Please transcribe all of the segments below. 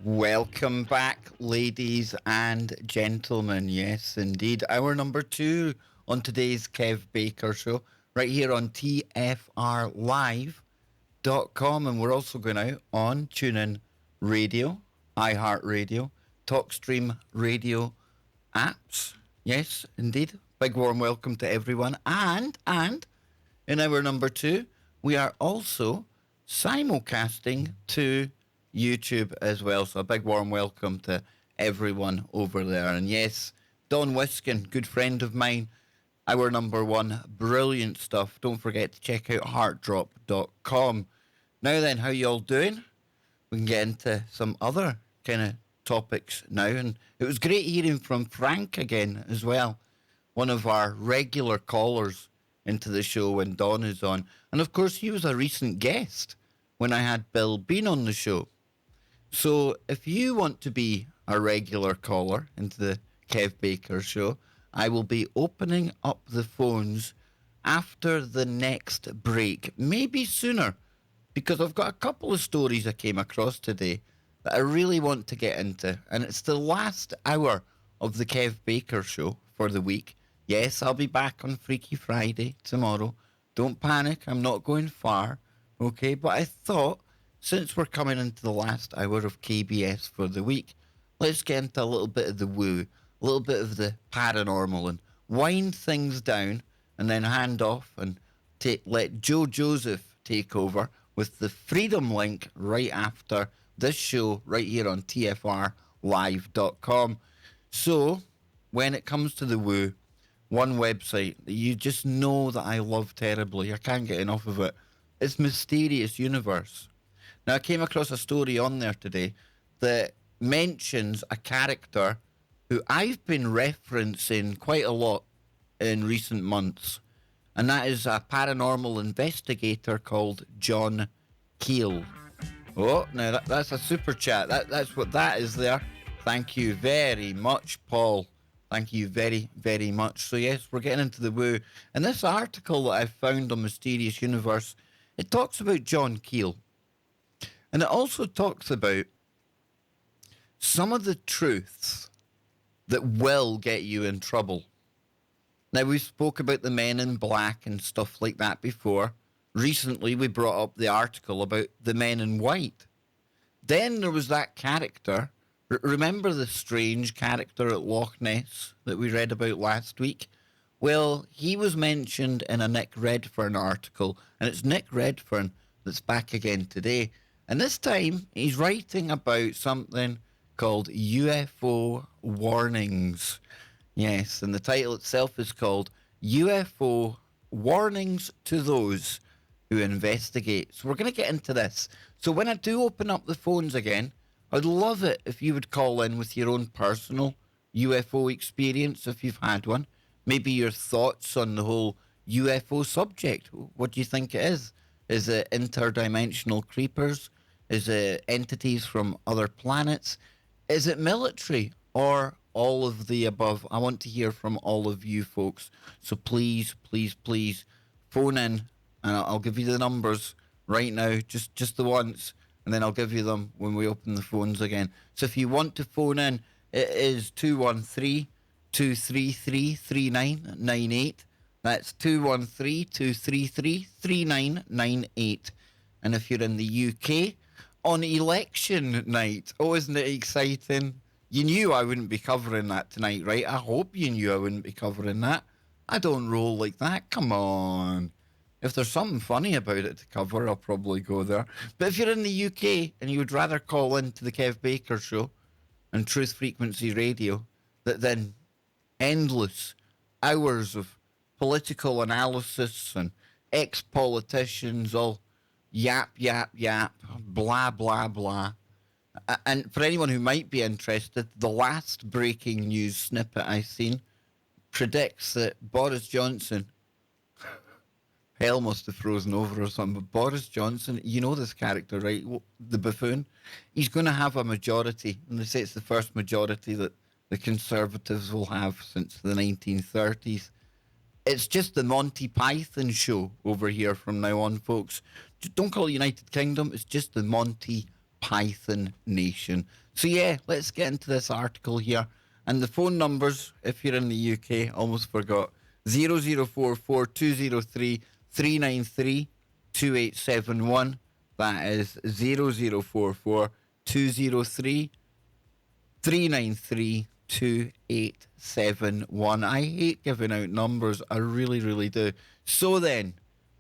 Welcome back, ladies and gentlemen. Yes, indeed. Hour number 2 on today's Kev Baker Show, right here on TFRLive.com. And we're also going out on TuneIn Radio, iHeartRadio, TalkStream Radio apps. Yes, indeed. Big warm welcome to everyone. And in hour number 2, we are also simulcasting to YouTube as well. So a big warm welcome to everyone over there. And yes, Don Wiskin, good friend of mine, hour number 1, brilliant stuff. Don't forget to check out heartdrop.com. Now then, how you all doing? We can get into some other kind of topics now. And it was great hearing from Frank again as well, one of our regular callers into the show when Don is on. And of course, he was a recent guest when I had Bill Bean on the show. So if you want to be a regular caller into the Kev Baker Show, I will be opening up the phones after the next break, maybe sooner, because I've got a couple of stories I came across today that I really want to get into, and it's the last hour of the Kev Baker Show for the week. Yes, I'll be back on Freaky Friday tomorrow. Don't panic, I'm not going far, okay? But I thought, since we're coming into the last hour of KBS for the week, let's get into a little bit of the woo, a little bit of the paranormal, and wind things down, and then hand off and let Joe Joseph take over with the Freedom Link right after this show right here on TFRLive.com. So, when it comes to the woo, one website that you just know that I love terribly, I can't get enough of it, it's Mysterious Universe. Now, I came across a story on there today that mentions a character who I've been referencing quite a lot in recent months, and that is a paranormal investigator called John Keel. Oh, now that's a super chat. That's what that is there. Thank you very much, Paul. Thank you very, very much. So, yes, we're getting into the woo. And this article that I found on Mysterious Universe, it talks about John Keel. And it also talks about some of the truths that will get you in trouble. Now, we spoke about the men in black and stuff like that before. Recently, we brought up the article about the men in white. Then there was that character. Remember the strange character at Loch Ness that we read about last week? Well, he was mentioned in a Nick Redfern article, and it's Nick Redfern that's back again today. And this time, he's writing about something called UFO warnings. Yes, and the title itself is called UFO Warnings to Those Who Investigate. So we're going to get into this. So when I do open up the phones again, I'd love it if you would call in with your own personal UFO experience, if you've had one. Maybe your thoughts on the whole UFO subject. What do you think it is? Is it interdimensional creepers? Is it entities from other planets? Is it military or all of the above? I want to hear from all of you folks. So please, please, please phone in, and I'll give you the numbers right now, just the once, and then I'll give you them when we open the phones again. So if you want to phone in, it is 213-233-3998. That's 213-233-3998. And if you're in the UK, on election night, oh, isn't it exciting? You knew I wouldn't be covering that tonight, right? I hope you knew I wouldn't be covering that. I don't roll like that. Come on. If there's something funny about it to cover, I'll probably go there. But if you're in the UK and you would rather call in to the Kev Baker Show and Truth Frequency Radio, then endless hours of political analysis and ex-politicians all yap, blah, blah, blah. And for anyone who might be interested, the last breaking news snippet I've seen predicts that Boris Johnson, hell must have frozen over or something, but Boris Johnson, you know this character, right? The buffoon. He's going to have a majority, and they say it's the first majority that the Conservatives will have since the 1930s. It's just the Monty Python show over here from now on, folks. Don't call it United Kingdom. It's just the Monty Python Nation. So yeah, let's get into this article here. And the phone numbers, if you're in the UK, almost forgot, 0044-203-393-2871. That is 0044-203-393-2871. I hate giving out numbers. I really, really do. So then,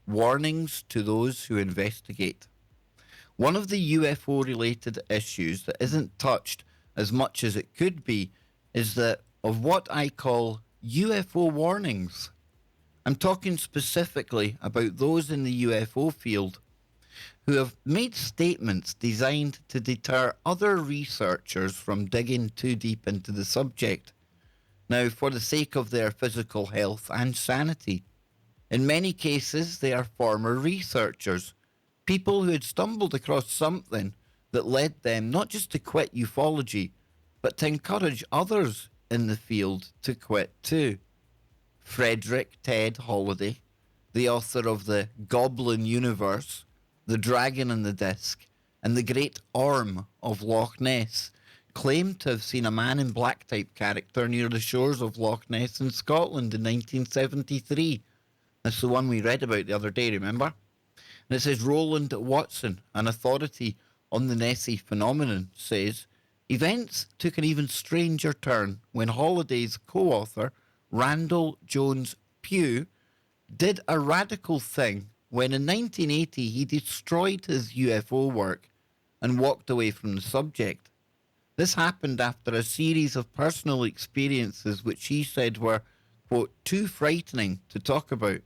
warnings to those who investigate. One of the UFO-related issues that isn't touched as much as it could be is that of what I call UFO warnings. I'm talking specifically about those in the UFO field who have made statements designed to deter other researchers from digging too deep into the subject. Now, for the sake of their physical health and sanity. In many cases, they are former researchers, people who had stumbled across something that led them not just to quit ufology, but to encourage others in the field to quit too. Frederick Ted Holliday, the author of The Goblin Universe, The Dragon and the Disc, and The Great Orm of Loch Ness, claimed to have seen a man in black type character near the shores of Loch Ness in Scotland in 1973. That's the one we read about the other day, remember? And it says Roland Watson, an authority on the Nessie phenomenon, says events took an even stranger turn when Holliday's co-author, Randall Jones Pugh, did a radical thing when in 1980 he destroyed his UFO work and walked away from the subject. This happened after a series of personal experiences which he said were, quote, too frightening to talk about.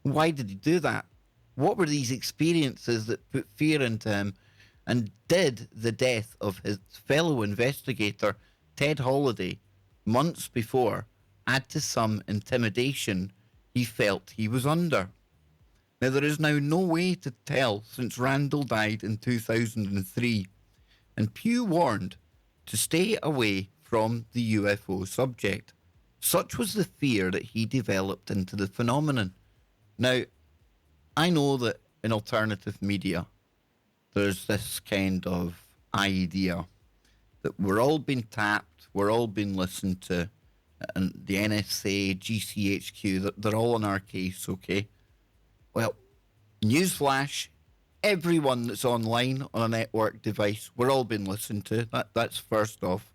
Why did he do that? What were these experiences that put fear into him and did the death of his fellow investigator, Ted Holliday, months before, add to some intimidation he felt he was under? Now, there is now no way to tell since Randall died in 2003, and Pugh warned to stay away from the UFO subject. Such was the fear that he developed into the phenomenon. Now, I know that in alternative media, there's this kind of idea that we're all being tapped, we're all being listened to, and the NSA, GCHQ, they're all on our case, okay? Well, newsflash, everyone that's online on a network device, we're all being listened to. That's first off.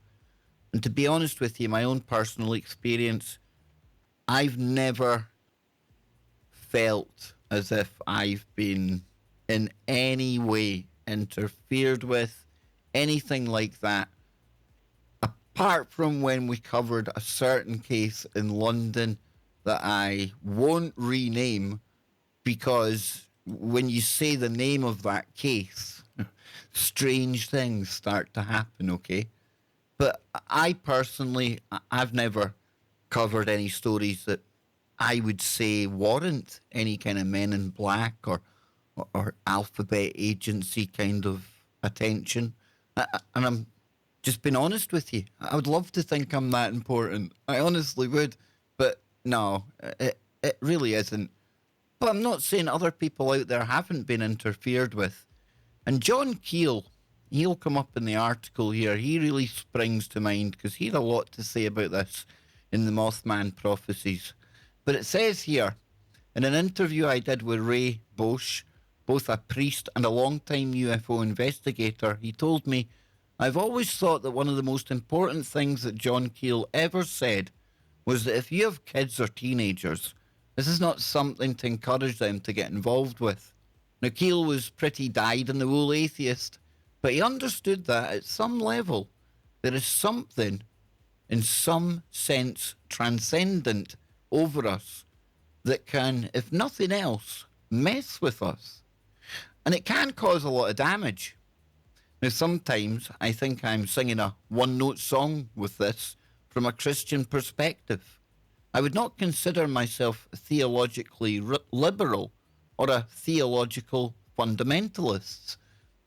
And to be honest with you, my own personal experience, I've never felt as if I've been in any way interfered with, anything like that, apart from when we covered a certain case in London that I won't rename, because when you say the name of that case, strange things start to happen, okay? But I personally, I've never covered any stories that I would say warrant any kind of Men in Black or alphabet agency kind of attention. And I'm just being honest with you. I would love to think I'm that important. I honestly would. But no, it really isn't. But I'm not saying other people out there haven't been interfered with. And John Keel, he'll come up in the article here. He really springs to mind because he had a lot to say about this in the Mothman Prophecies. But it says here, in an interview I did with Ray Bosch, both a priest and a long-time UFO investigator, he told me, I've always thought that one of the most important things that John Keel ever said was that if you have kids or teenagers, this is not something to encourage them to get involved with. Now, Keel was pretty dyed-in-the-wool atheist, but he understood that at some level, there is something, in some sense, transcendent over us that can, if nothing else, mess with us. And it can cause a lot of damage. Now, sometimes I think I'm singing a one-note song with this from a Christian perspective. I would not consider myself theologically liberal or a theological fundamentalist,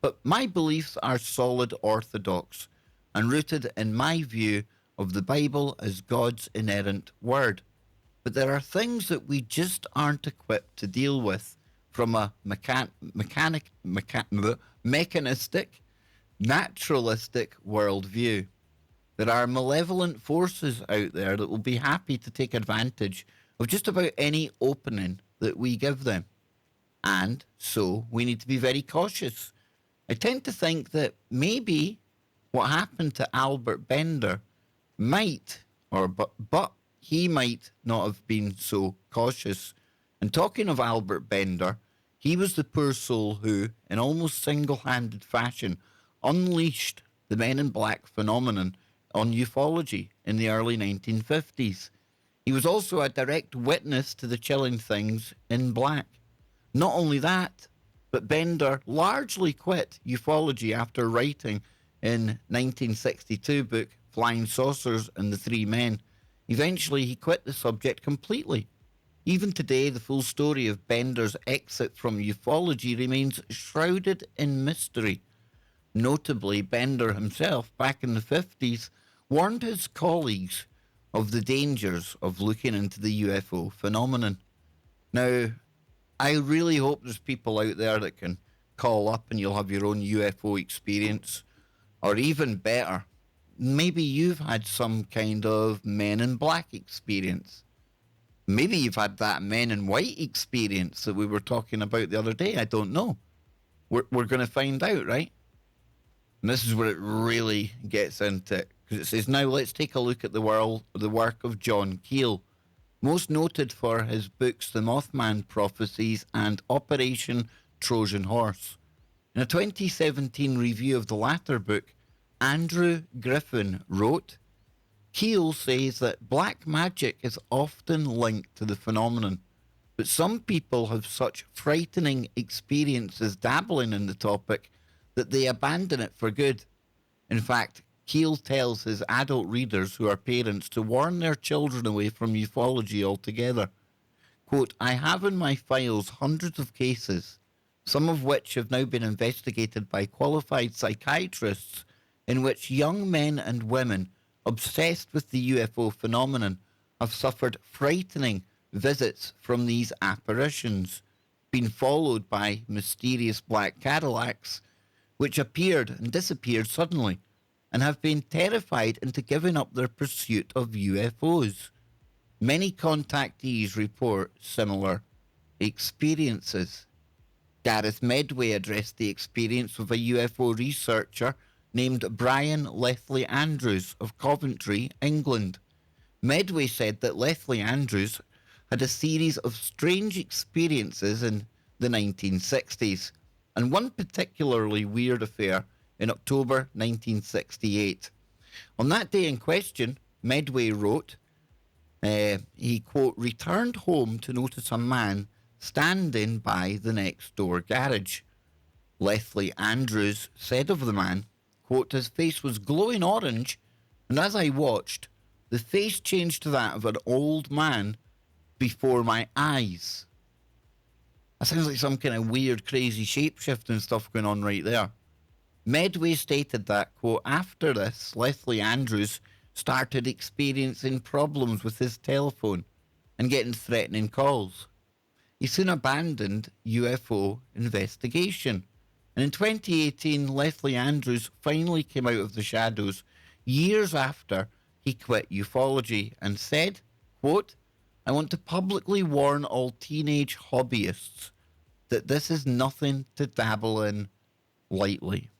but my beliefs are solid orthodox and rooted in my view of the Bible as God's inerrant word. But there are things that we just aren't equipped to deal with from a mechanistic naturalistic worldview. There are malevolent forces out there that will be happy to take advantage of just about any opening that we give them. And so we need to be very cautious. I tend to think that maybe what happened to Albert Bender might, but he might not have been so cautious. And talking of Albert Bender, he was the poor soul who, in almost single handed fashion, unleashed the Men in Black phenomenon on ufology in the early 1950s. He was also a direct witness to the chilling things in black. Not only that, but Bender largely quit ufology after writing in 1962 book Flying Saucers and the Three Men. Eventually, he quit the subject completely. Even today, the full story of Bender's exit from ufology remains shrouded in mystery. Notably, Bender himself, back in the 50s, warned his colleagues of the dangers of looking into the UFO phenomenon. Now, I really hope there's people out there that can call up and you'll have your own UFO experience. Or even better, maybe you've had some kind of Men in Black experience. Maybe you've had that Men in White experience that we were talking about the other day. I don't know. We're going to find out, right? And this is where it really gets into it. Because it says, now let's take a look at the work of John Keel, most noted for his books The Mothman Prophecies and Operation Trojan Horse. In a 2017 review of the latter book, Andrew Griffin wrote, Keel says that black magic is often linked to the phenomenon, but some people have such frightening experiences dabbling in the topic that they abandon it for good. In fact, Keel tells his adult readers who are parents to warn their children away from ufology altogether. Quote, I have in my files hundreds of cases, some of which have now been investigated by qualified psychiatrists, in which young men and women obsessed with the UFO phenomenon have suffered frightening visits from these apparitions, been followed by mysterious black Cadillacs, which appeared and disappeared suddenly, and have been terrified into giving up their pursuit of UFOs. Many contactees report similar experiences. Gareth Medway addressed the experience of a UFO researcher named Brian Lethley Andrews of Coventry, England. Medway said that Lethley Andrews had a series of strange experiences in the 1960s, and one particularly weird affair in October 1968. On that day in question, Medway wrote, he, quote, returned home to notice a man standing by the next door garage. Lethley Andrews said of the man, quote, his face was glowing orange, and as I watched, the face changed to that of an old man before my eyes. That sounds like some kind of weird, crazy shape-shifting stuff going on right there. Medway stated that, quote, after this, Lethley Andrews started experiencing problems with his telephone and getting threatening calls. He soon abandoned UFO investigation. And in 2018, Lethley Andrews finally came out of the shadows years after he quit ufology and said, quote, I want to publicly warn all teenage hobbyists that this is nothing to dabble in lightly.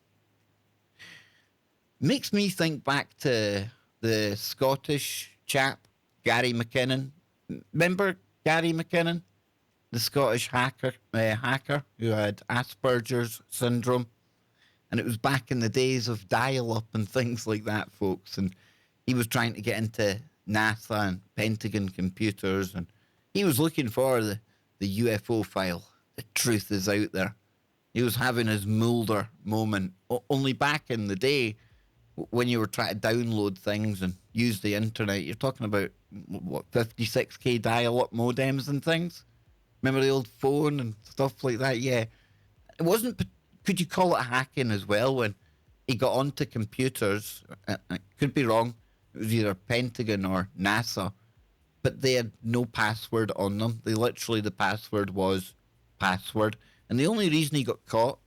Makes me think back to the Scottish chap, Gary McKinnon. Remember Gary McKinnon? The Scottish hacker who had Asperger's syndrome. And it was back in the days of dial-up and things like that, folks. And he was trying to get into NASA and Pentagon computers. And he was looking for the UFO file. The truth is out there. He was having his Mulder moment. Only back in the day, when you were trying to download things and use the internet, you're talking about, 56K dial-up modems and things? Remember the old phone and stuff like that? Yeah. It wasn't, could you call it hacking as well when he got onto computers? I could be wrong. It was either Pentagon or NASA, but they had no password on them. The password was password. And the only reason he got caught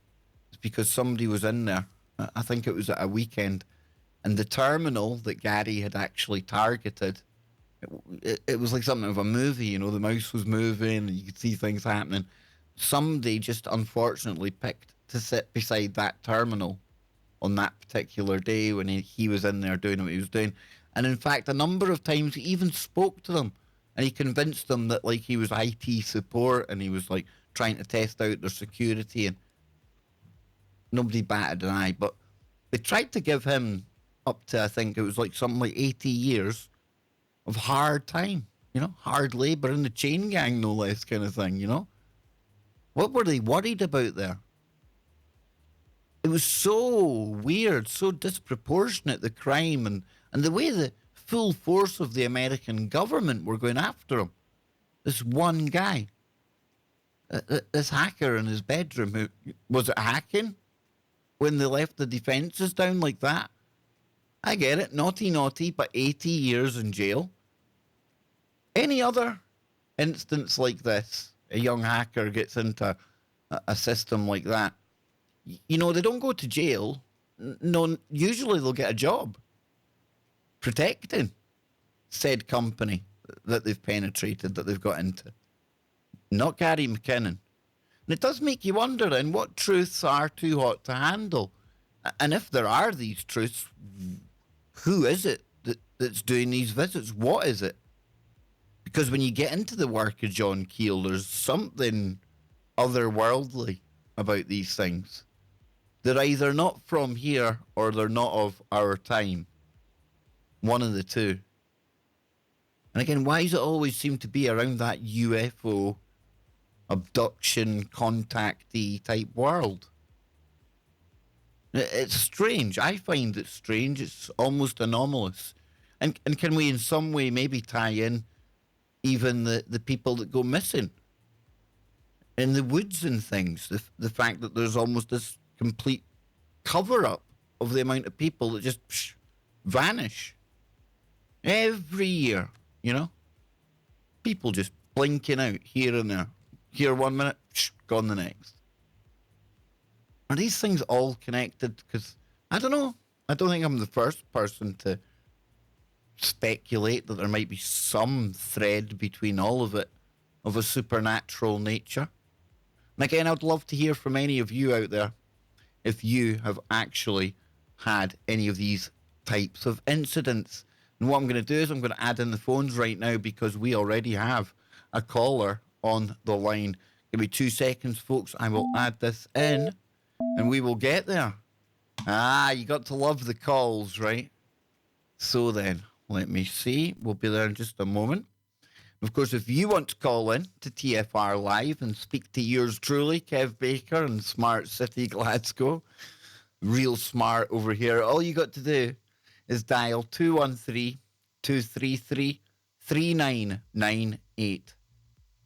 is because somebody was in there I think it was at a weekend, and the terminal that Gary had actually targeted, it was like something of a movie. You know, the mouse was moving, and you could see things happening. Somebody just unfortunately picked to sit beside that terminal on that particular day when he was in there doing what he was doing. And in fact, a number of times he even spoke to them and he convinced them that like he was IT support and he was like trying to test out their security, and nobody batted an eye. But they tried to give him up to, I think it was like something like 80 years of hard time, you know, hard labor in the chain gang, no less, kind of thing, you know? What were they worried about there? It was so weird, so disproportionate, the crime and the way the full force of the American government were going after him. This one guy, this hacker in his bedroom, who was it hacking when they left the defences down like that? I get it, naughty, but 80 years in jail. Any other instance like this, a young hacker gets into a system like that, you know, they don't go to jail. No, usually they'll get a job protecting said company that they've penetrated, that they've got into. Not Gary McKinnon. And it does make you wonder then what truths are too hot to handle. And if there are these truths, who is it that's doing these visits? What is it? Because when you get into the work of John Keel, there's something otherworldly about these things. They're either not from here or they're not of our time. One of the two. And again, why does it always seem to be around that UFO abduction, contactee type world? It's strange. I find it strange. It's almost anomalous. And can we in some way maybe tie in even the people that go missing in the woods and things? The fact that there's almost this complete cover-up of the amount of people that just vanish every year, you know? People just blinking out here and there. Here 1 minute, gone the next. Are these things all connected? Because I don't know. I don't think I'm the first person to speculate that there might be some thread between all of it of a supernatural nature. And again, I'd love to hear from any of you out there if you have actually had any of these types of incidents. And what I'm going to do is I'm going to add in the phones right now because we already have a caller on the line. Give me 2 seconds, folks. I will add this in and we will get there. You got to love the calls, right? So then, let me see. We'll be there in just a moment. Of course, if you want to call in to TFR Live and speak to yours truly, Kev Baker in Smart City, Glasgow, real smart over here, all you got to do is dial 213-233-3998.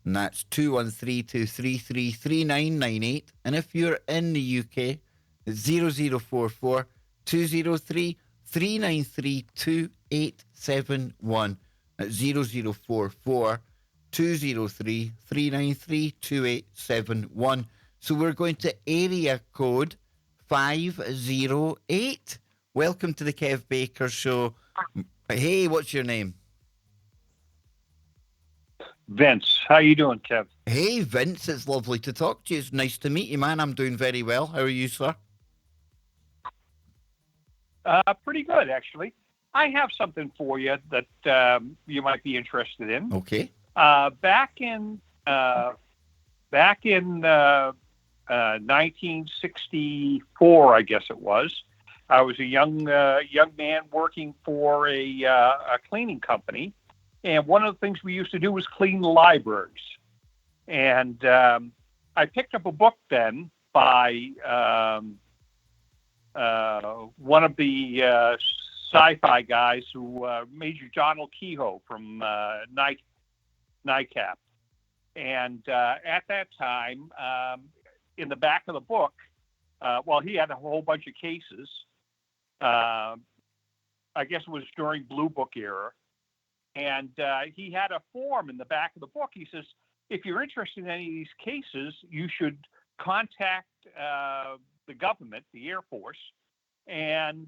And that's 213-233-3998. And if you're in the UK, it's 0044-203-393-2871. At 0044-203-393-2871. So we're going to area code 508. Welcome to the Kev Baker Show. Hey, what's your name? Vince. How you doing, Kev? Hey, Vince. It's lovely to talk to you. It's nice to meet you, man. I'm doing very well. How are you, sir? Pretty good, actually. I have something for you that you might be interested in. Okay. Back in 1964, I guess it was, I was a young man working for a cleaning company, and one of the things we used to do was clean libraries. And I picked up a book then by one of the sci-fi guys who Major Donald Kehoe from NICAP. And at that time, in the back of the book, he had a whole bunch of cases. I guess it was during Blue Book era. And he had a form in the back of the book. He says, if you're interested in any of these cases, you should contact the government, the Air Force, and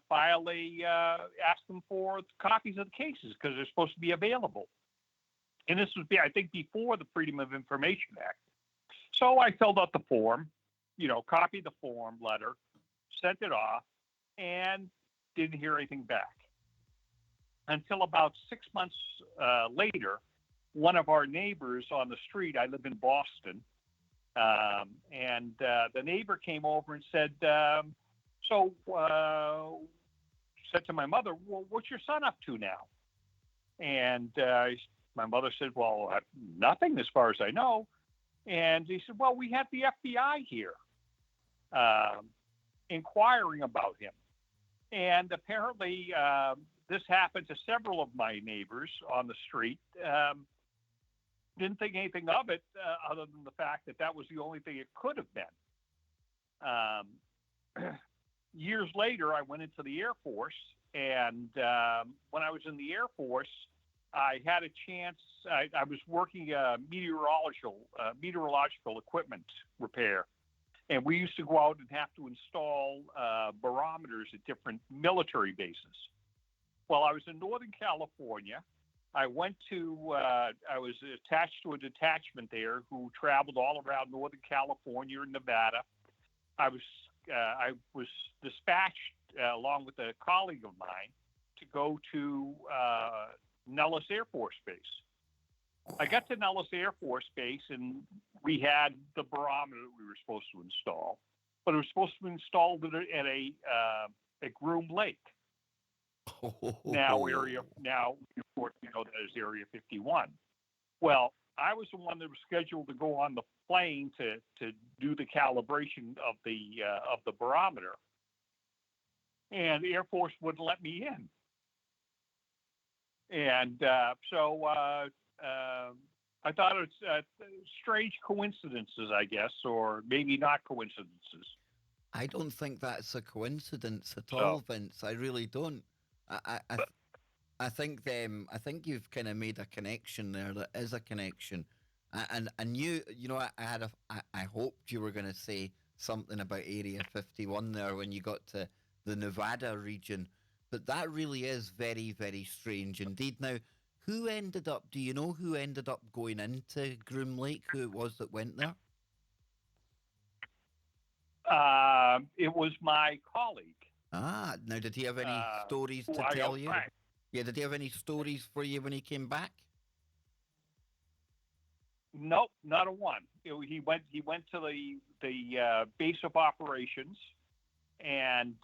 finally asked them for copies of the cases because they're supposed to be available. And this was, I think, before the Freedom of Information Act. So I filled out the form, copied the form letter, sent it off, and didn't hear anything back. Until about 6 months later, one of our neighbors on the street, I live in Boston, and the neighbor came over and said, said to my mother, well, what's your son up to now? And my mother said, well, nothing as far as I know. And he said, well, we had the FBI here inquiring about him. And apparently this happened to several of my neighbors on the street. Didn't think anything of it other than the fact that that was the only thing it could have been. Years later, I went into the Air Force. And when I was in the Air Force, I had a chance. I was working meteorological equipment repair. And we used to go out and have to install barometers at different military bases. Well, I was in Northern California. I was attached to a detachment there who traveled all around Northern California and Nevada. I was dispatched along with a colleague of mine to go to Nellis Air Force Base. I got to Nellis Air Force Base, and we had the barometer that we were supposed to install, but it was supposed to be installed at at Groom Lake. Now, of course, that is Area 51. Well, I was the one that was scheduled to go on the plane to do the calibration of the barometer, and the Air Force wouldn't let me in. And so I thought it's strange coincidences, I guess, or maybe not coincidences. I don't think that's a coincidence at all, Vince. I really don't. I think you've kind of made a connection there. That is a connection, and I knew, I hoped you were going to say something about Area 51 there when you got to the Nevada region, but that really is very, very strange indeed. Now, do you know who ended up going into Groom Lake? Who it was that went there? It was my colleague. Now did he have any stories to tell you? Right. Yeah, did he have any stories for you when he came back? Nope, not a one. He went to the base of operations, and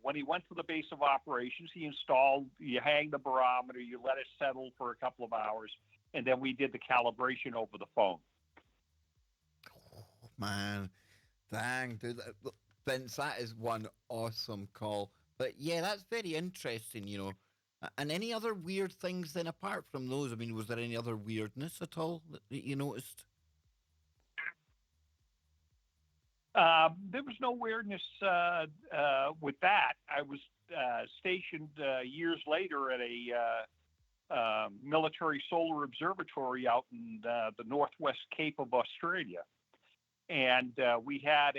when he went to the base of operations, you hang the barometer, you let it settle for a couple of hours, and then we did the calibration over the phone. Oh, man. Dang, dude. Vince, that is one awesome call. But yeah, that's very interesting, And any other weird things then apart from those? I mean, was there any other weirdness at all that you noticed? There was no weirdness with that. I was stationed years later at a military solar observatory out in the northwest Cape of Australia. And we had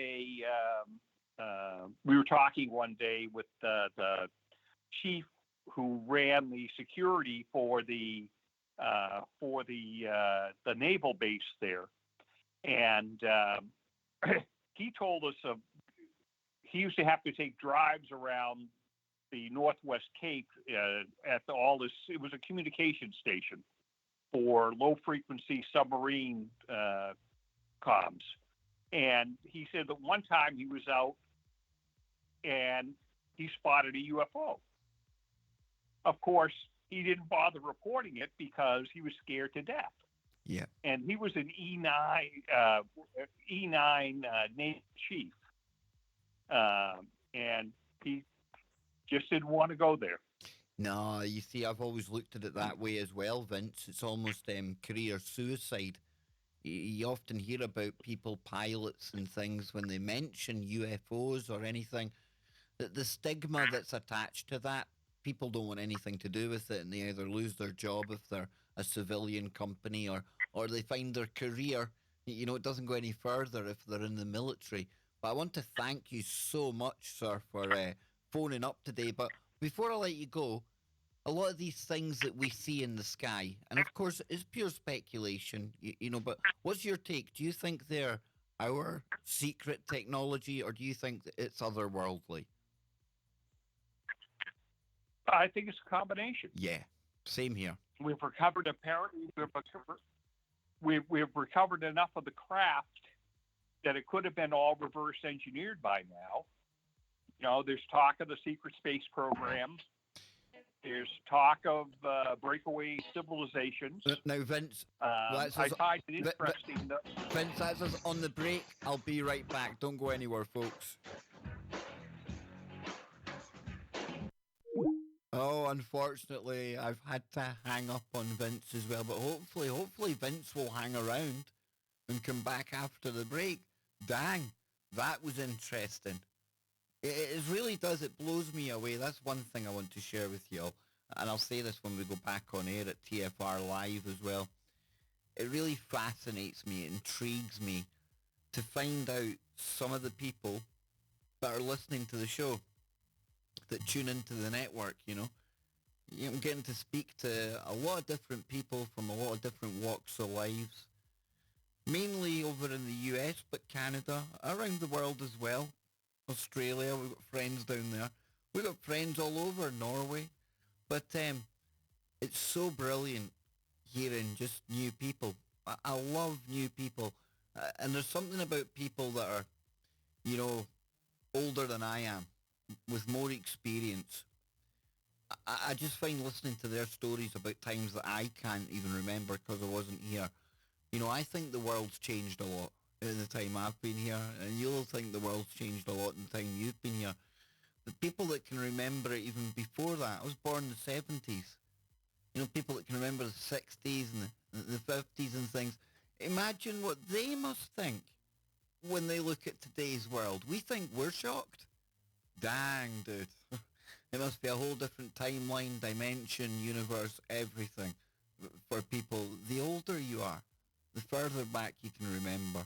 we were talking one day with the chief who ran the security for the naval base there, and he told us he used to have to take drives around the northwest Cape at it was a communication station for low frequency submarine comms. And he said that one time he was out and he spotted a UFO. Of course, he didn't bother reporting it because he was scared to death. Yeah. And he was an E9 Navy chief. And he just didn't want to go there. No, you see, I've always looked at it that way as well, Vince. It's almost career suicide. You often hear about people, pilots and things, when they mention UFOs or anything, that the stigma that's attached to that, people don't want anything to do with it, and they either lose their job if they're a civilian company or they find their career, it doesn't go any further if they're in the military. But I want to thank you so much, sir, for phoning up today. But before I let you go, a lot of these things that we see in the sky, and of course it's pure speculation, but what's your take? Do you think they're our secret technology, or do you think that it's otherworldly? I think it's a combination. Yeah, same here. We've recovered we've recovered enough of the craft that it could have been all reverse engineered by now. There's talk of the secret space program. There's talk of breakaway civilizations. Now, Vince, I find it interesting. Vince, that's us on the break. I'll be right back. Don't go anywhere, folks. Oh, unfortunately, I've had to hang up on Vince as well. But hopefully Vince will hang around and come back after the break. Dang, that was interesting. It really does. It blows me away. That's one thing I want to share with you all. And I'll say this when we go back on air at TFR Live as well. It really fascinates me, it intrigues me to find out some of the people that are listening to the show, that tune into the network, I'm getting to speak to a lot of different people from a lot of different walks of lives, mainly over in the US, but Canada, around the world as well. Australia, we've got friends down there. We've got friends all over Norway. But it's so brilliant hearing just new people. I love new people. And there's something about people that are, older than I am, with more experience. I just find listening to their stories about times that I can't even remember because I wasn't here. I think the world's changed a lot in the time I've been here, and you'll think the world's changed a lot in the time you've been here. The people that can remember it even before that, I was born in the 70s. People that can remember the 60s and the 50s and things. Imagine what they must think when they look at today's world. We think we're shocked. Dang, dude. It must be a whole different timeline, dimension, universe, everything for people. The older you are, the further back you can remember.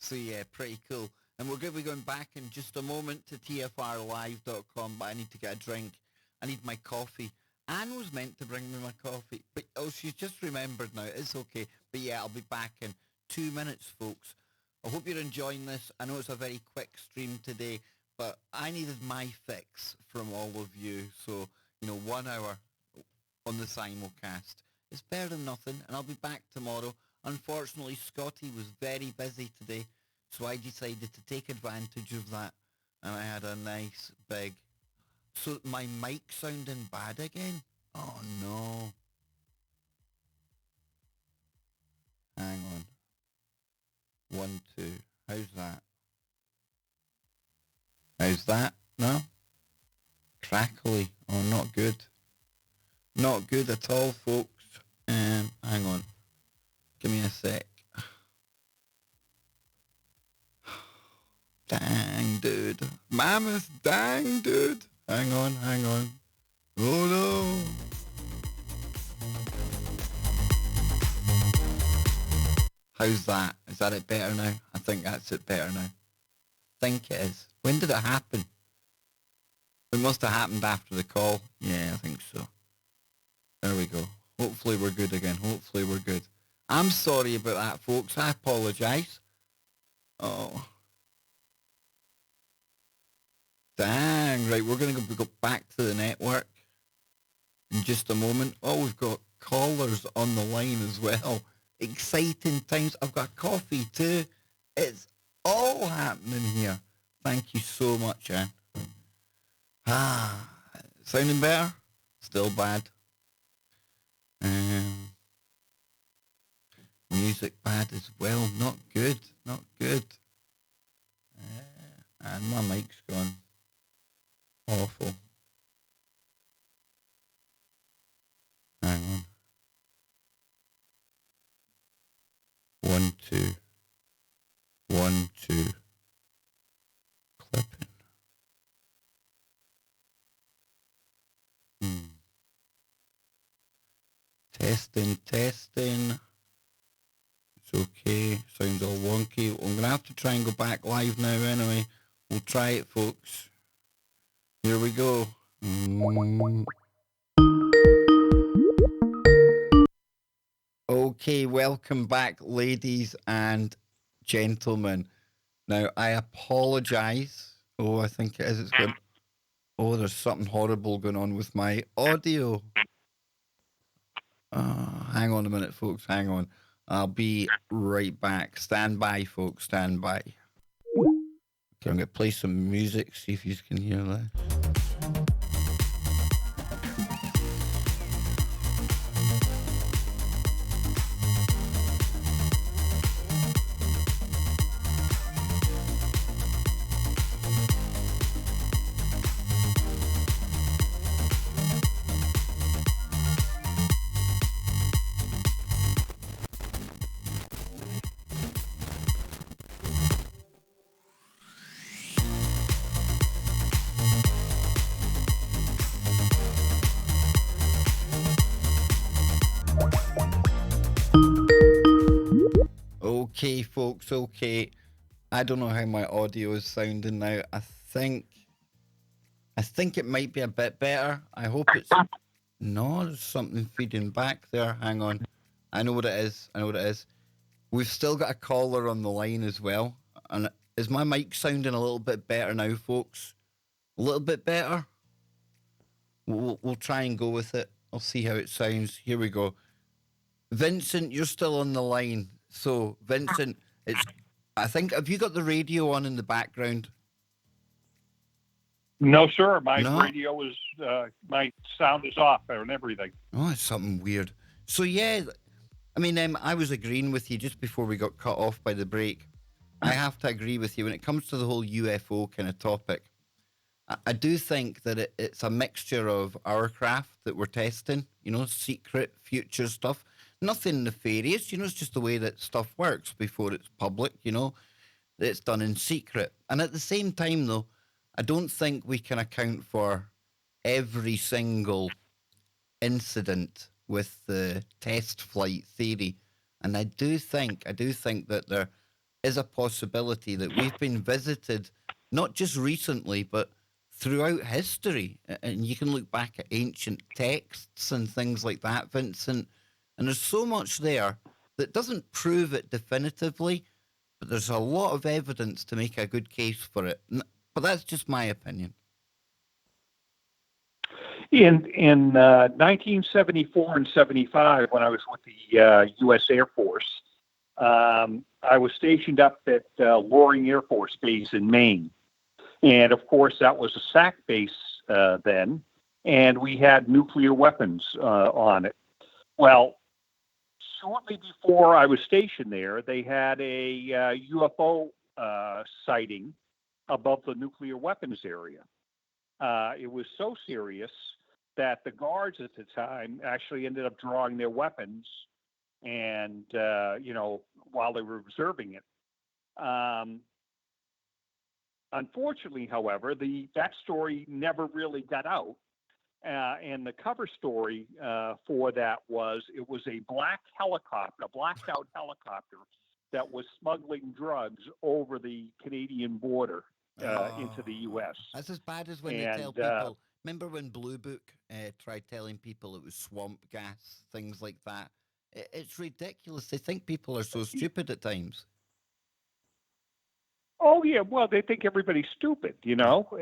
So yeah, pretty cool. And we're going to be going back in just a moment to tfrlive.com, but I need to get a drink. I need my coffee. Anne was meant to bring me my coffee, but she's just remembered now. It's okay. But yeah, I'll be back in 2 minutes, folks. I hope you're enjoying this. I know it's a very quick stream today, but I needed my fix from all of you. So, 1 hour on the simulcast. It's better than nothing, and I'll be back tomorrow. Unfortunately, Scotty was very busy today, so I decided to take advantage of that, and I had a nice big... So my mic sounding bad again? Oh no. Hang on. 1, 2. How's that? How's that? No? Crackly. Oh, not good. Not good at all, folks. Hang on. Give me a sec. Dang, dude. Mammoth, dang, dude. Hang on. Oh, no. How's that? Is that it better now? I think that's it better now. Think it is. When did it happen? It must have happened after the call. Yeah, I think so. There we go. Hopefully we're good again. Hopefully we're good. I'm sorry about that, folks. I apologise. Oh. Dang, right, we're going to go back to the network in just a moment. Oh, we've got callers on the line as well. Exciting times. I've got coffee too. It's all happening here. Thank you so much, Anne. Sounding better? Still bad. Music bad as well. Not good. And my mic's gone. Awful. Hang on. 1, 2. 1, 2. Clipping. Testing. It's okay. Sounds all wonky. I'm going to have to try and go back live now anyway. We'll try it, folks. Here we go. Okay, welcome back, ladies and gentlemen. Now, I apologize. Oh, I think it is. It's going. Oh, there's something horrible going on with my audio. Hang on a minute, folks. Hang on. I'll be right back. Stand by, folks. Stand by. Okay, I'm going to play some music, see if you can hear that. Okay, folks, okay. I don't know how my audio is sounding now. I think it might be a bit better. I hope it's... No, there's something feeding back there. Hang on. I know what it is. We've still got a caller on the line as well. And is my mic sounding a little bit better now, folks? A little bit better? We'll try and go with it. I'll see how it sounds. Here we go. Vincent, you're still on the line. So, Vincent, I think, have you got the radio on in the background? No, sir. My radio is, my sound is off and everything. Oh, it's something weird. So, yeah, I mean, I was agreeing with you just before we got cut off by the break. I have to agree with you when it comes to the whole UFO kind of topic. I do think that it's a mixture of our craft that we're testing, secret future stuff. Nothing nefarious, it's just the way that stuff works before it's public, it's done in secret. And at the same time, though, I don't think we can account for every single incident with the test flight theory. And I do think that there is a possibility that we've been visited, not just recently, but throughout history. And you can look back at ancient texts and things like that, Vincent. And there's so much there that doesn't prove it definitively, but there's a lot of evidence to make a good case for it. But that's just my opinion. In 1974 and 75, when I was with the U.S. Air Force, I was stationed up at Loring Air Force Base in Maine. And, of course, that was a SAC base then, and we had nuclear weapons on it. Well, shortly before I was stationed there, they had a UFO sighting above the nuclear weapons area. It was so serious that the guards at the time actually ended up drawing their weapons and, while they were observing it. Unfortunately, however, that story never really got out. And the cover story for that was it was a blacked out helicopter that was smuggling drugs over the Canadian border into the U.S. That's as bad as when they tell people. Remember when Blue Book tried telling people it was swamp gas, things like that? It's ridiculous. They think people are so stupid at times. Oh yeah, well they think everybody's stupid, or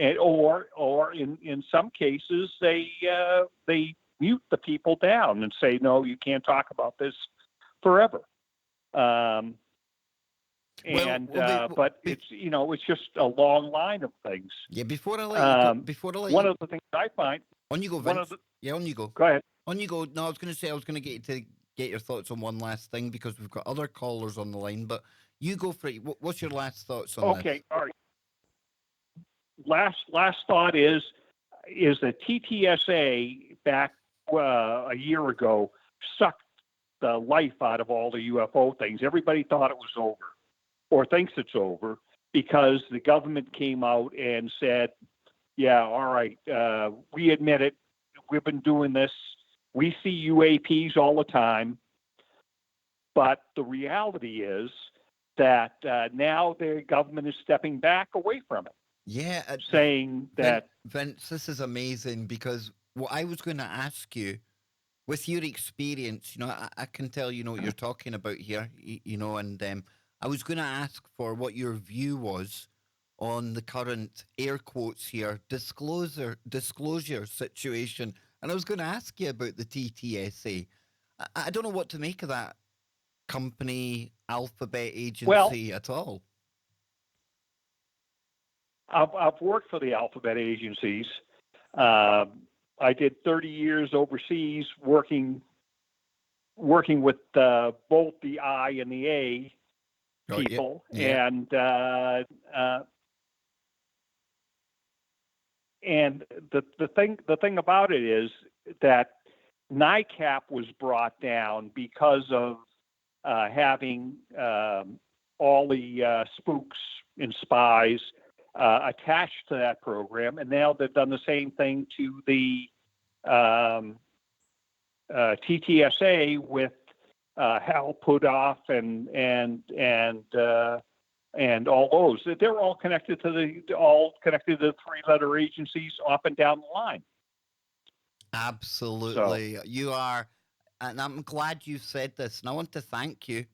in some cases they mute the people down and say no, you can't talk about this forever. But it's just a long line of things. Yeah, before I let you go, one of the things I find. On you go, Vince. On you go. Go ahead. On you go. No, I was going to get you to get your thoughts on one last thing because we've got other callers on the line, but. You go for it. What's your last thoughts on this? Okay, all right. Last thought is the TTSA back a year ago sucked the life out of all the UFO things. Everybody thought it was over or thinks it's over because the government came out and said, yeah, all right, we admit it. We've been doing this. We see UAPs all the time. But the reality is that now the government is stepping back away from it. Yeah, saying that Vince, this is amazing because what I was going to ask you, with your experience, I can tell what you're talking about here, and I was going to ask for what your view was on the current air quotes here disclosure situation, and I was going to ask you about the TTSA. I don't know what to make of that company, alphabet agency at all. I've worked for the alphabet agencies. I did 30 years overseas working with both the I and the A people, and the thing about it is that NICAP was brought down because of having all the spooks and spies attached to that program, and now they've done the same thing to the TTSA with Hal Puthoff and all those. They're all connected to the three-letter agencies up and down the line. Absolutely, so, you are, and I'm glad you said this. And I want to thank you,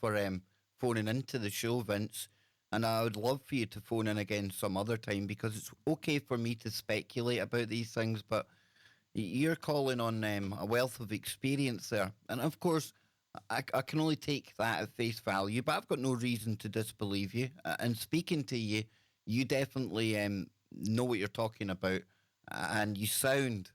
for phoning into the show, Vince. And I would love for you to phone in again some other time, because it's okay for me to speculate about these things, but you're calling on a wealth of experience there. And of course, I can only take that at face value, but I've got no reason to disbelieve you. And speaking to you, you definitely know what you're talking about, and you sound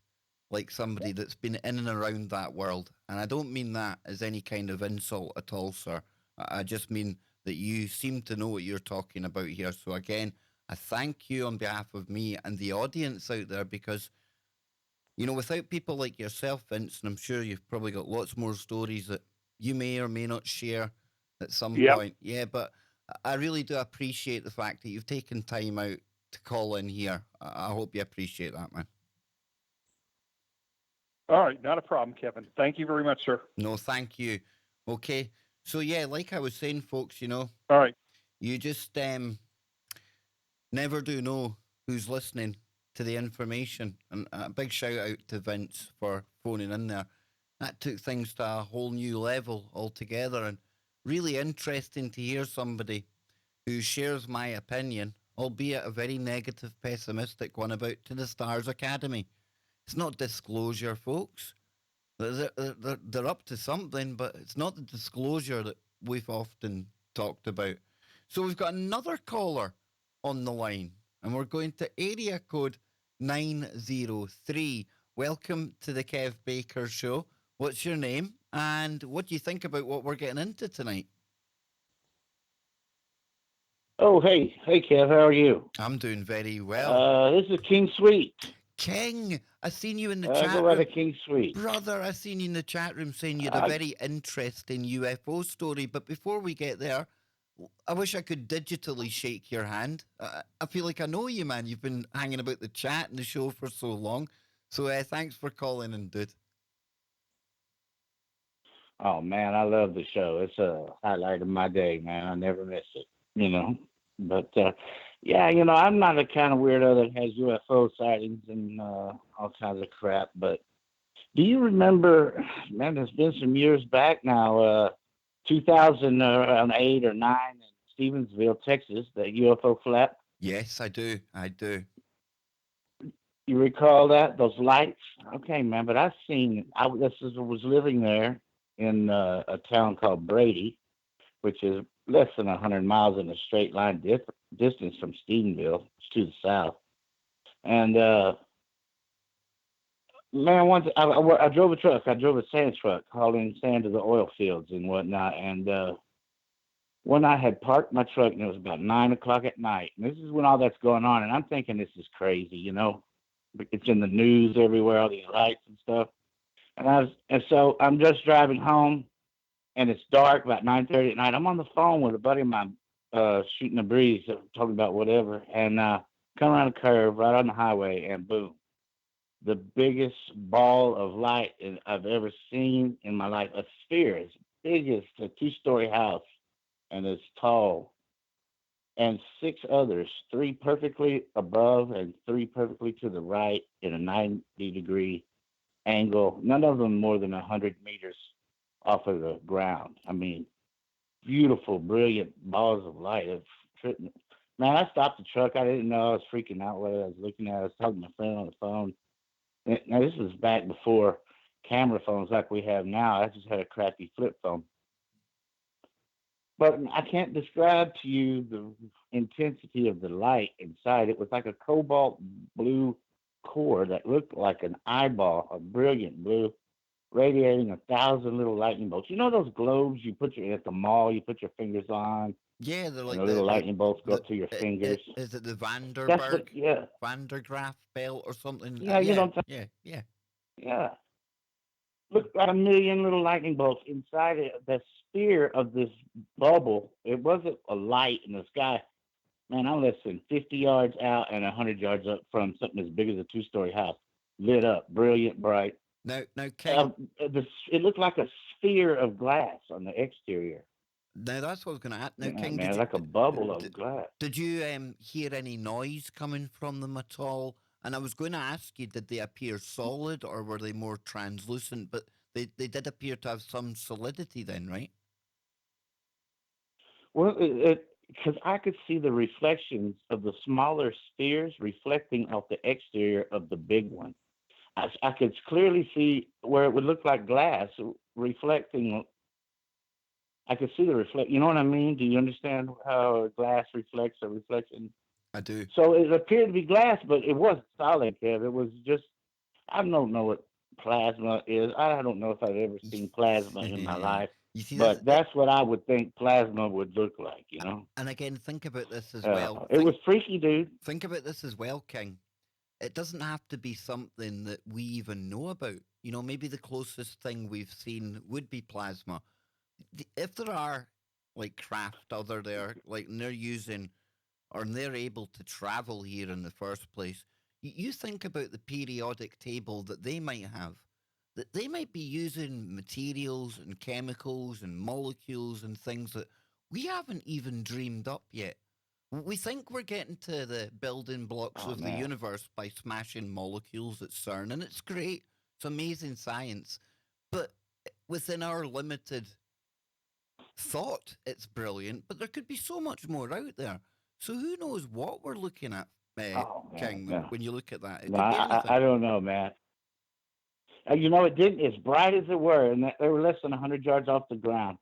like somebody that's been in and around that world. And I don't mean that as any kind of insult at all, sir. I just mean that you seem to know what you're talking about here. So again, I thank you on behalf of me and the audience out there, because, without people like yourself, Vince, and I'm sure you've probably got lots more stories that you may or may not share at some point. Yeah, but I really do appreciate the fact that you've taken time out to call in here. I hope you appreciate that, man. All right, not a problem, Kevin. Thank you very much, sir. No, thank you. Okay. So, yeah, like I was saying, folks, All right. You just never do know who's listening to the information. And a big shout out to Vince for phoning in there. That took things to a whole new level altogether, and really interesting to hear somebody who shares my opinion, albeit a very negative, pessimistic one, about To the Stars Academy. It's not disclosure, folks. They're up to something, but it's not the disclosure that we've often talked about. So we've got another caller on the line, and we're going to area code 903. Welcome to the Kev Baker Show. What's your name, and what do you think about what we're getting into tonight? Oh, hey, Kev, how are you? I'm doing very well. This is King Sweet. King, I seen you in the chat room. King Sweet. Brother, I seen you in the chat room saying you had a very interesting UFO story. But before we get there, I wish I could digitally shake your hand. I feel like I know you, man. You've been hanging about the chat and the show for so long. So thanks for calling in, dude. Oh, man, I love the show. It's a highlight of my day, man. I never miss it, But, yeah, I'm not the kind of weirdo that has UFO sightings and all kinds of crap. But do you remember, man, it's been some years back now, 2008 or 9 in Stevensville, Texas, the UFO flap? Yes, I do. You recall that? Those lights? Okay, man, but I was living there in a town called Brady, which is less than 100 miles in a straight line distance from Stephenville. It's to the south. And, man, once I drove a truck. I drove a sand truck hauling sand to the oil fields and whatnot. And when I had parked my truck, and it was about 9 o'clock at night, and this is when all that's going on, and I'm thinking this is crazy, It's in the news everywhere, all these lights and stuff. And so I'm just driving home, and it's dark, about 9:30 at night. I'm on the phone with a buddy of mine, shooting a breeze, talking about whatever, and come around a curve right on the highway, and boom, the biggest ball of light I've ever seen in my life, a sphere as big as a 2-story house, and it's tall, and 6 others, 3 perfectly above and 3 perfectly to the right in a 90-degree angle. None of them more than 100 meters off of the ground. I mean, beautiful, brilliant balls of light. Man, I stopped the truck. I didn't know I was freaking out what I was looking at. I was talking to my friend on the phone. Now, this was back before camera phones like we have now. I just had a crappy flip phone. But I can't describe to you the intensity of the light inside. It was like a cobalt blue core that looked like an eyeball, a brilliant blue, radiating 1,000 little lightning bolts. You know those globes you put at the mall, you put your fingers on, Yeah, they're and like the little the lightning bolts go up to your fingers. is it the That's what, yeah. Van der Graaf belt or something? Yeah, you don't, yeah. yeah. Looked like a million little lightning bolts inside it, the sphere of this bubble. It wasn't a light in the sky. Man, I'm less than 50 yards out and 100 yards up from something as big as a 2-story house, lit up, brilliant, bright. Now, King. It looked like a sphere of glass on the exterior. Now that's what I was going to ask. Now, Yeah, King, man, like a bubble of glass. Did you hear any noise coming from them at all? And I was going to ask you, did they appear solid or were they more translucent? But they did appear to have some solidity then, right? Well, because I could see the reflections of the smaller spheres reflecting off the exterior of the big one. I could clearly see where it would look like glass reflecting. I could see the reflect. You know what I mean? Do you understand how glass reflects a reflection? I do. So it appeared to be glass, but it wasn't solid, Kev. It was just, I don't know what plasma is. I don't know if I've ever seen plasma in my life. You see, but that's what I would think plasma would look like, you know? And again, think about this as well. It was freaky, dude. Think about this as well, King. It doesn't have to be something that we even know about. You know, maybe the closest thing we've seen would be plasma. If there are like craft other there, like and they're using or they're able to travel here in the first place, you think about the periodic table that they might have. That they might be using materials and chemicals and molecules and things that we haven't even dreamed up yet. We think we're getting to the building blocks of the universe by smashing molecules at CERN, and it's great. It's amazing science. But within our limited thought, it's brilliant, but there could be so much more out there. So who knows what we're looking at, King, when you look at that? It could be anything. I don't know, man. You know, it didn't, as bright as it were, and they were less than 100 yards off the ground.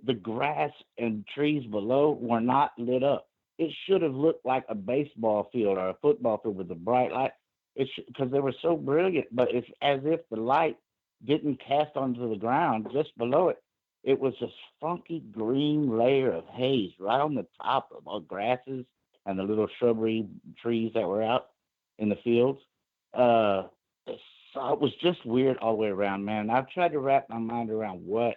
The grass and trees below were not lit up. It should have looked like a baseball field or a football field with a bright light. Because they were so brilliant, but it's as if the light didn't cast onto the ground just below it. It was this funky green layer of haze right on the top of all grasses and the little shrubbery trees that were out in the fields. So it was just weird all the way around, man. I've tried to wrap my mind around what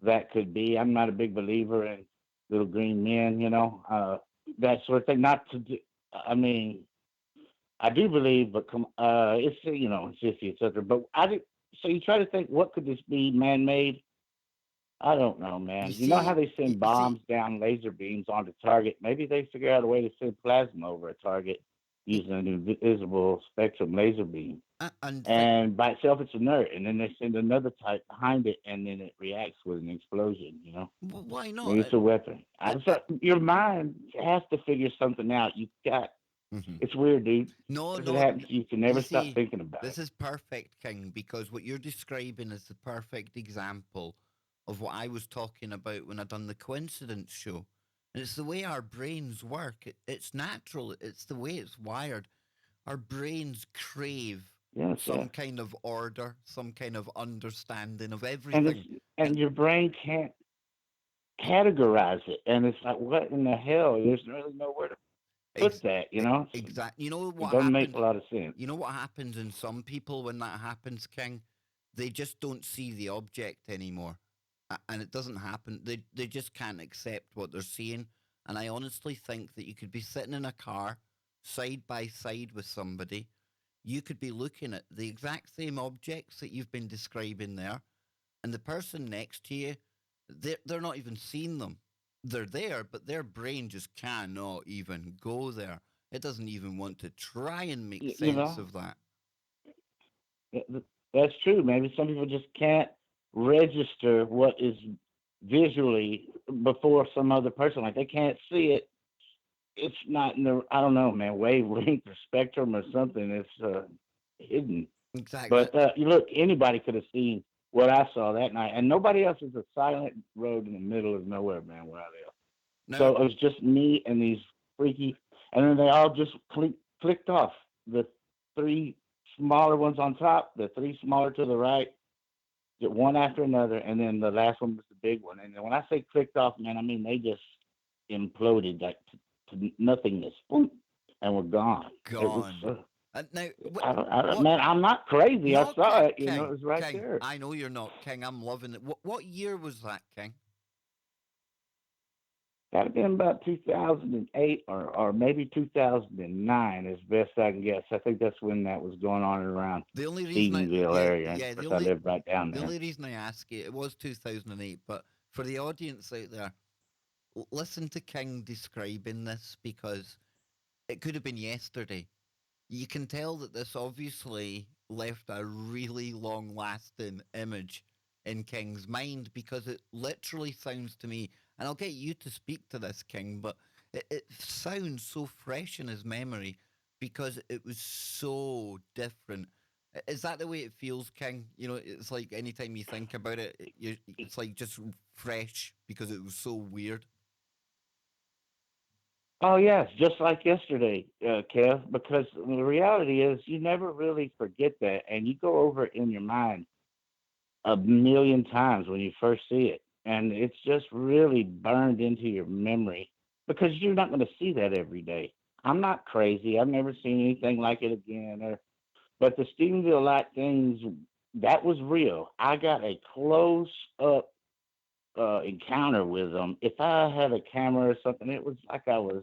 that could be. I'm not a big believer in little green men, you know, that sort of thing. Not to do, I mean, I do believe, but it's, you know, it's iffy, etc. But so you try to think, what could this be, man-made? I don't know, man. You know how they send bombs down laser beams onto target? Maybe they figure out a way to send plasma over a target using an invisible spectrum laser beam. And by itself, it's inert. And then they send another type behind it, and then it reacts with an explosion, you know? Well, why not? Maybe it's a weapon. So your mind has to figure something out. You've got... It's weird, dude. No, it happens, you can never stop thinking about this is perfect, King, because what you're describing is the perfect example of what I was talking about when I done the coincidence show. And it's the way our brains work. It's natural. It's the way it's wired. Our brains crave some kind of order, some kind of understanding of everything. And your brain can't categorize it. And it's like, what in the hell? There's really nowhere to put that, you know? Exactly. You know what it doesn't make a lot of sense. You know what happens in some people when that happens, King? They just don't see the object anymore. And it doesn't happen. They just can't accept what they're seeing. And I honestly think that you could be sitting in a car side by side with somebody. You could be looking at the exact same objects that you've been describing there. And the person next to you they're not even seeing them. They're there, but their brain just cannot even go there. It doesn't even want to try and make You sense know, of that. that's true. Maybe some people just can't register what is visually before some other person. Like they can't see it. It's not in the, I don't know, man, wavelength or spectrum or something. It's hidden. Exactly. But you look, anybody could have seen what I saw that night, and nobody else. Is a silent road in the middle of nowhere, man, where I live. Now, So it was just me and these freaky, and then they all just clicked off. The three smaller ones on top, the three smaller to the right, one after another, and then the last one was the big one. And when I say clicked off, man, I mean they just imploded like to nothingness, boom, and were gone. It was. gone. Now, Man, I'm not crazy. I no, saw it. King, It was right King. there. I know you're not, King. I'm loving it. What year was that, King? That'd have been about 2008 or maybe 2009, as best I can guess. I think that's when that was going on around The only reason Stevensville area. And yeah, of course, I lived right down the there. only reason I ask you, it was 2008, but for the audience out there, listen to King describing this because it could have been yesterday. You can tell that this obviously left a really long lasting image in King's mind because it literally sounds to me, and I'll get you to speak to this, King, but it sounds so fresh in his memory because it was so different. Is that the way it feels, King? You know, it's like anytime you think about it, it's like just fresh because it was so weird. Oh, yes, just like yesterday, Kev, because the reality is you never really forget that. And you go over it in your mind a million times when you first see it. And it's just really burned into your memory because you're not going to see that every day. I'm not crazy. I've never seen anything like it again. But the Stephenville light things, that was real. I got a close up encounter with them. If I had a camera or something, it was like I was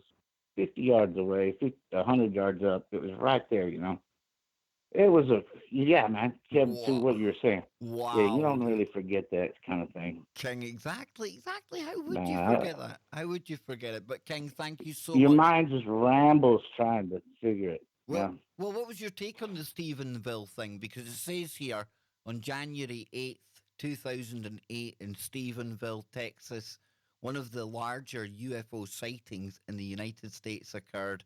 50 yards away, 100 yards up. It was right there, It was yeah, man, Kevin, to Wow. what you were saying. Yeah, you Wow, don't dude. really forget that kind of thing. King, exactly. How would you Man, forget that? How would you forget it? But King, thank you so your much. mind just rambles trying to figure it. Well, Yeah. well, what was your take on the Stephenville thing? Because it says here on January 8th, 2008, in Stephenville, Texas, one of the larger UFO sightings in the United States occurred.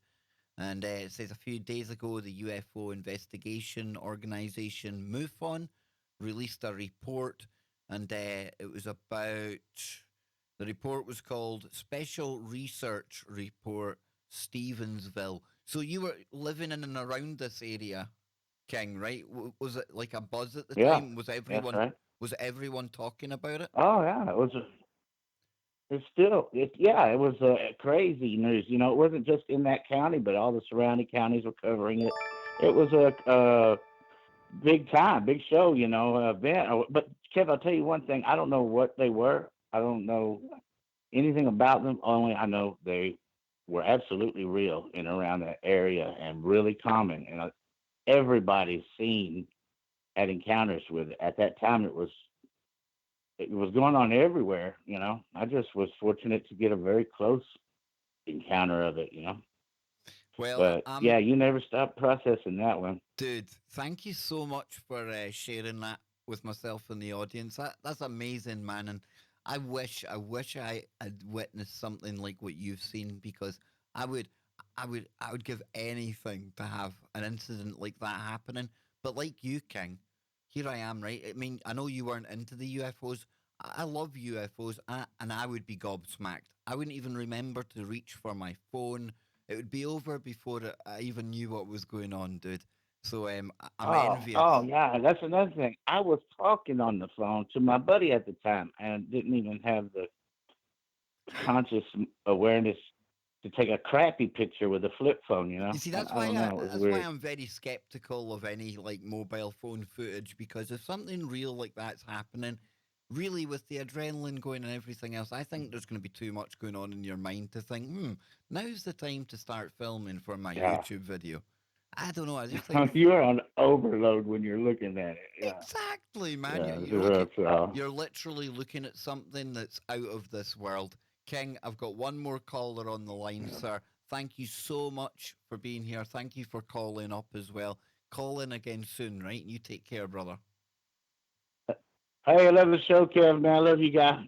And it says a few days ago, the UFO investigation organization MUFON released a report, and it was about. The report was called Special Research Report Stevensville. So you were living in and around this area, King, right? Was it like a buzz at the Yeah. time? That's right. Was everyone talking about it? Oh, yeah. It was crazy news. It wasn't just in that county, but all the surrounding counties were covering it. It was a big time, big show, event. But Kev, I'll tell you one thing. I don't know what they were. I don't know anything about them. Only I know they were absolutely real in around that area and really common. And everybody's seen had encounters with it. At that time, it was going on everywhere. I just was fortunate to get a very close encounter of it. Well, But yeah, you never stop processing that one. dude, thank you so much for sharing that with myself and the audience. That's amazing, man. And I wish I had witnessed something like what you've seen because I would, I would give anything to have an incident like that happening. But like you, King, here I am, right? I mean, I know you weren't into the UFOs. I love UFOs, and I would be gobsmacked. I wouldn't even remember to reach for my phone. It would be over before I even knew what was going on, dude. So I'm Oh envious. yeah, that's another thing. I was talking on the phone to my buddy at the time and didn't even have the conscious awareness to take a crappy picture with a flip phone. You see, And I don't know, it was that's why weird. I'm very skeptical of any like mobile phone footage because if something real like that's happening, really with the adrenaline going and everything else, I think there's going to be too much going on in your mind to think, now's the time to start filming for my Yeah. YouTube video. I don't know. I just think You're on overload when you're looking at it. Yeah. exactly, man. Yeah. You're you're literally looking at something that's out of this world. King, I've got one more caller on the line, sir. Thank you so much for being here. Thank you for calling up as well. Call in again soon, right? You take care, brother. Hey, I love the show, Kev, man. I love you guys.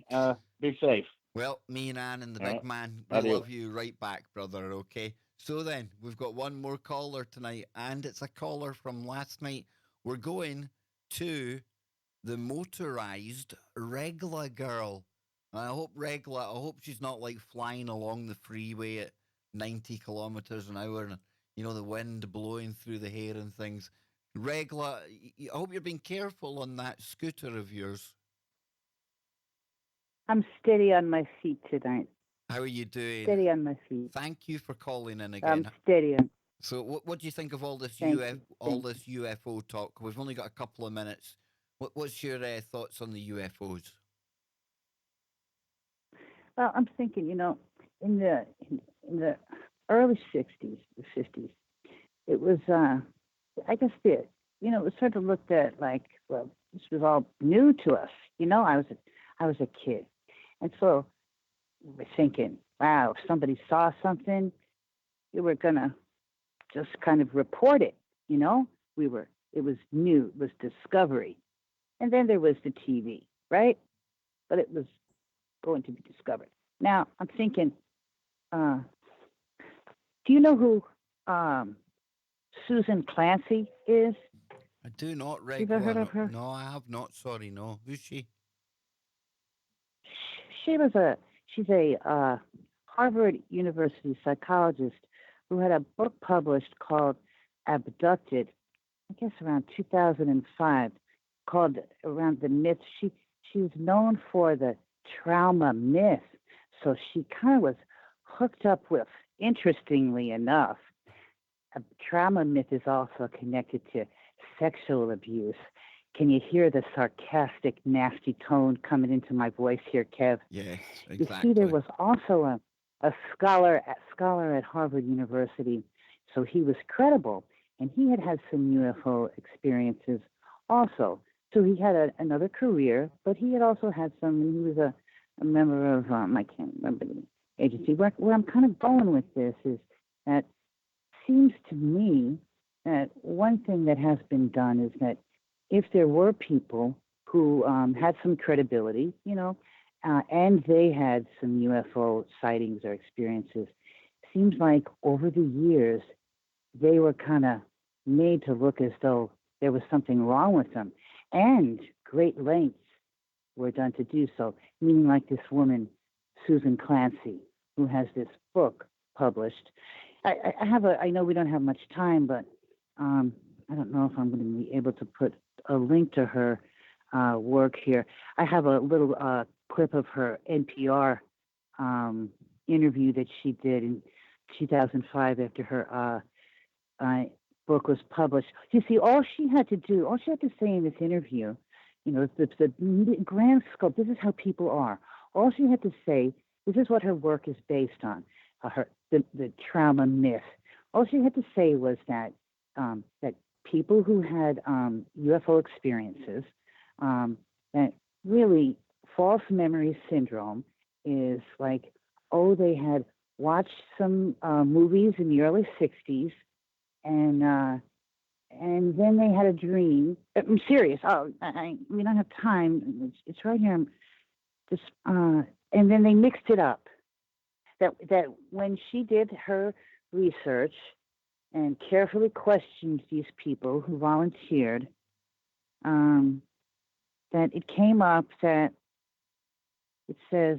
Be safe. Well, me and Ann and the All big right. man, we Adios. love you right back, brother, okay? So then, we've got one more caller tonight, and it's a caller from last night. We're going to the motorized Regla girl. I hope Regla, I hope she's not like flying along the freeway at 90 kilometers an hour and, the wind blowing through the hair and things. Regla, I hope you're being careful on that scooter of yours. I'm steady on my feet tonight. How are you doing? Steady on my feet. Thank you for calling in again. I'm steady on. So, what do you think of all this Thank UFO talk? We've only got a couple of minutes. What's your thoughts on the UFOs? Well, I'm thinking, in the early '60s, the '50s, it was, I guess, it was sort of looked at like, well, this was all new to us. I was a kid, and so we're thinking, wow, if somebody saw something, we were gonna just kind of report it. It was new, it was discovery, and then there was the TV, right? But it was going to be discovered. Now I'm thinking, do you know who Susan Clancy is? I do not You've ever heard of her? No, I have not. Sorry, no. Who's she? She's a Harvard University psychologist who had a book published called Abducted, I guess around 2005, called Around the Myth. She was known for the trauma myth, so she kind of was hooked up with, interestingly enough, a trauma myth is also connected to sexual abuse. Can you hear the sarcastic, nasty tone coming into my voice here, Kev? Yes, exactly. You see, there was also a scholar at Harvard University, so he was credible, and he had some UFO experiences also. So he had another career, but he had also had some, and he was a member of, I can't remember the agency. Where I'm kind of going with this is that seems to me that one thing that has been done is that if there were people who had some credibility, and they had some UFO sightings or experiences, seems like over the years they were kind of made to look as though there was something wrong with them. And great lengths were done to do so, meaning like this woman, Susan Clancy, who has this book published. I know we don't have much time, but I don't know if I'm going to be able to put a link to her work here. I have a little clip of her NPR interview that she did in 2005 after her book was published. You see, all she had to say in this interview, the grand scope, this is how people are. All she had to say, this is what her work is based on, the trauma myth. All she had to say was that that people who had UFO experiences, that really false memory syndrome is like, they had watched some movies in the early 60s, and then they had a dream. I'm serious. We don't have time. It's right here. And then they mixed it up. That when she did her research and carefully questioned these people who volunteered, that it came up that it says,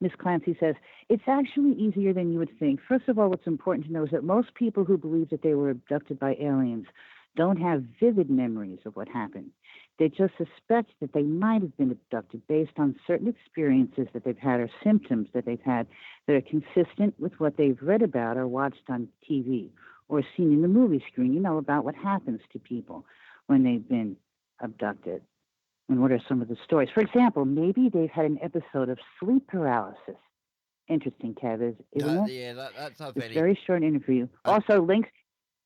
Miss Clancy says, it's actually easier than you would think. First of all, what's important to know is that most people who believe that they were abducted by aliens don't have vivid memories of what happened. They just suspect that they might have been abducted based on certain experiences that they've had or symptoms that they've had that are consistent with what they've read about or watched on TV or seen in the movie screen, about what happens to people when they've been abducted. And what are some of the stories? For example, maybe they've had an episode of sleep paralysis. Interesting, Kev, isn't it? Yeah, that's a It's very short interview. Also, links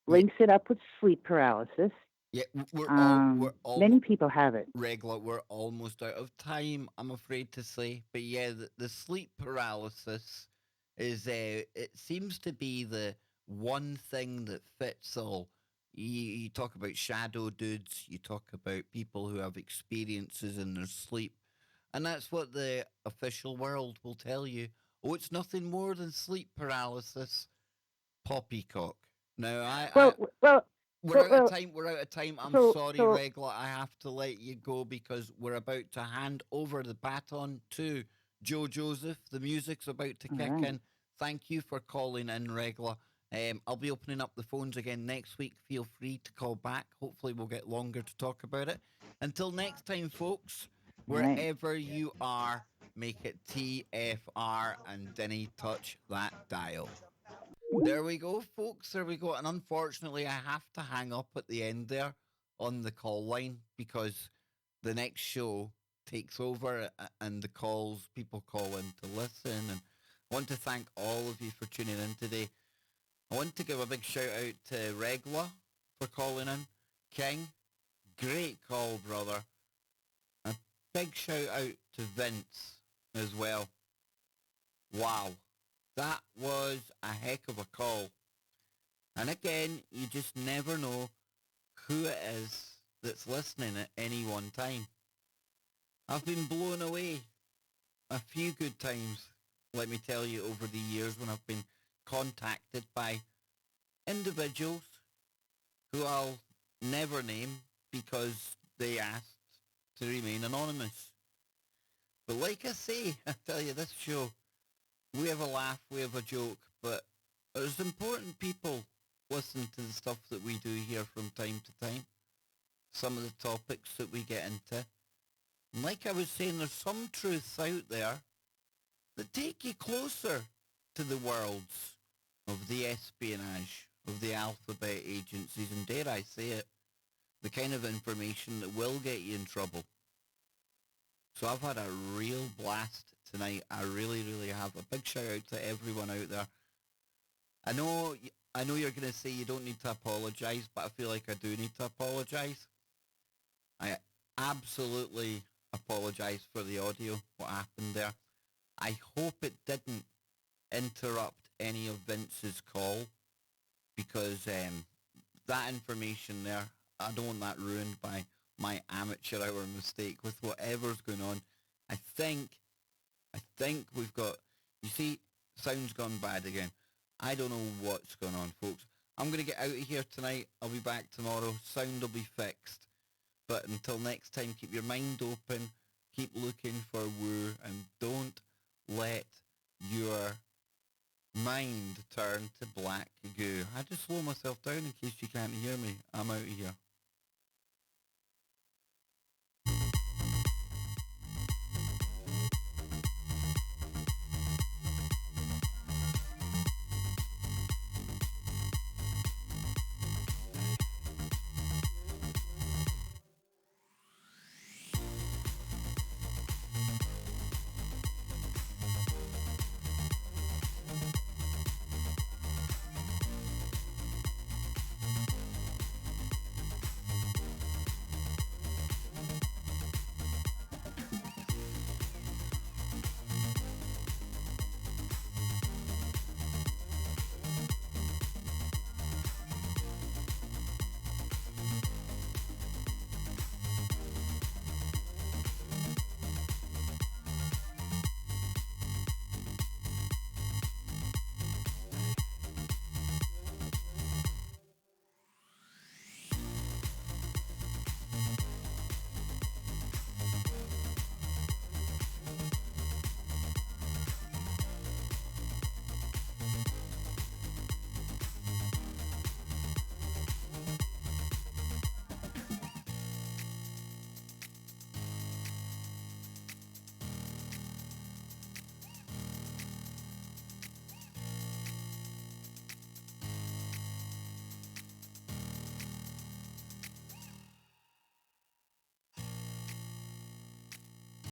links it up with sleep paralysis. Yeah, we're Many people have it. regular. We're almost out of time, I'm afraid to say. But yeah, the sleep paralysis is it seems to be the one thing that fits all. You talk about shadow dudes, you talk about people who have experiences in their sleep, and that's what the official world will tell you. Oh, it's nothing more than sleep paralysis. Poppycock. Now, Well, well, we're well, out of well time. We're out of time. I'm so sorry, so Regla. I have to let you go because we're about to hand over the baton to Joe Joseph. The music's about to all kick right. in. Thank you for calling in, Regla. I'll be opening up the phones again next week. Feel free to call back. Hopefully, we'll get longer to talk about it. Until next time, folks, All right. wherever you are, make it TFR and dinny touch that dial. There we go, folks. There we go. And unfortunately, I have to hang up at the end there on the call line because the next show takes over and the calls, people call in to listen. And I want to thank all of you for tuning in today. I want to give a big shout out to Regla for calling in. King, great call, brother. A big shout out to Vince as well. Wow. That was a heck of a call. And again, you just never know who it is that's listening at any one time. I've been blown away a few good times, let me tell you, over the years when I've been contacted by individuals who I'll never name because they asked to remain anonymous. But like I say, I tell you, this show, we have a laugh, we have a joke, but there's important people listening to the stuff that we do here from time to time. Some of the topics that we get into. And like I was saying, there's some truths out there that take you closer to the worlds of the espionage, of the alphabet agencies, and dare I say it, the kind of information that will get you in trouble. So I've had a real blast tonight. I really, really have. A big shout out to everyone out there. I know you're going to say you don't need to apologise, but I feel like I do need to apologise. I absolutely apologise for the audio, what happened there. I hope it didn't interrupt any of Vince's call because that information there, I don't want that ruined by my amateur hour mistake with whatever's going on. I think we've got, you see, sound's gone bad again. I don't know what's going on, folks. I'm going to get out of here tonight. I'll be back tomorrow. Sound will be fixed. But until next time, keep your mind open. Keep looking for woo. And don't let your mind turn to black goo. I just slow myself down in case you can't hear me. I'm out of here.